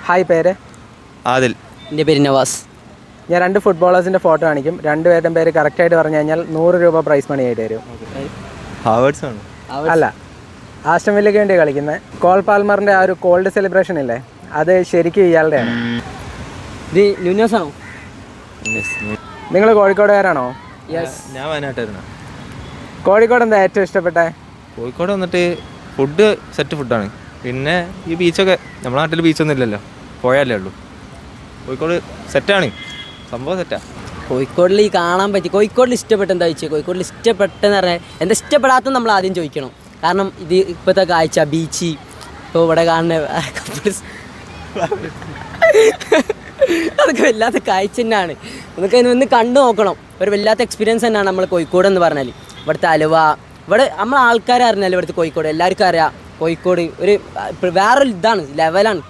Hi, പേര്? ആദിൽ. എൻ്റെ പേര് നവാസ്. ഞാൻ 2 ഫുട്ബോളേഴ്സിൻ്റെ ഫോട്ടോ കാണിക്കും. 2 പേരുടെയും പേര് കറക്റ്റായിട്ട് പറഞ്ഞു കഴിഞ്ഞാൽ 100 രൂപ പ്രൈസ് മണി ആയിട്ട് തരും. ഹാവേർട്സ് ആണ്. അല്ല, ആസ്റ്റൺ വില്ലയ്ക്ക് വേണ്ടി കളിക്കുന്നത്. കോൾ പാൽമറിൻ്റെ ആ ഒരു കോൾഡ് സെലിബ്രേഷൻ ഇല്ലേ, അത് ശരിക്കും ഇയാളുടെയാണ്. ഇത് ന്യൂനസ് ആണോ? നിങ്ങൾ കോഴിക്കോടുകാരാണോ? ഞാൻ വയനാട്ടായിരുന്നു. കോഴിക്കോട് എന്താ ഏറ്റവും ഇഷ്ടപ്പെട്ടെ? കോഴിക്കോട് വന്നിട്ട് ഫുഡ് സെറ്റ് ഫുഡാണ്. പിന്നെ ഈ ബീച്ചൊക്കെ, നമ്മുടെ നാട്ടിൽ ബീച്ചൊന്നും ഇല്ലല്ലോ, പോയാലേ ഉള്ളൂ. കോഴിക്കോട് സെറ്റാണ്, സംഭവം സെറ്റാ. കോഴിക്കോടിൽ ഈ കാണാൻ പറ്റി. കോഴിക്കോടിൽ ഇഷ്ടപ്പെട്ട എന്താ ചോദിച്ചാൽ, കോഴിക്കോടിൽ ഇഷ്ടപ്പെട്ടെന്ന് പറഞ്ഞാൽ എന്താ ഇഷ്ടപ്പെടാത്ത നമ്മൾ ആദ്യം ചോദിക്കണം. കാരണം ഇത് ഇപ്പോഴത്തെ കാഴ്ച, ബീച്ച്, ഇപ്പോൾ ഇവിടെ കാണുന്ന അതൊക്കെ വല്ലാത്ത കാഴ്ച തന്നെയാണ്. നമുക്ക് അതിനൊന്ന് കണ്ടു നോക്കണം. ഒരു വല്ലാത്ത എക്സ്പീരിയൻസ് തന്നെയാണ് നമ്മൾ കോഴിക്കോട് എന്ന് പറഞ്ഞാൽ. ഇവിടുത്തെ അലുവ, ഇവിടെ നമ്മൾ ആൾക്കാരെ അറിഞ്ഞാൽ ഇവിടുത്തെ കോഴിക്കോട് എല്ലാവർക്കും അറിയാം. കോഴിക്കോട് ഒരു വേറൊരു ഇതാണ്, ലെവലാണ്.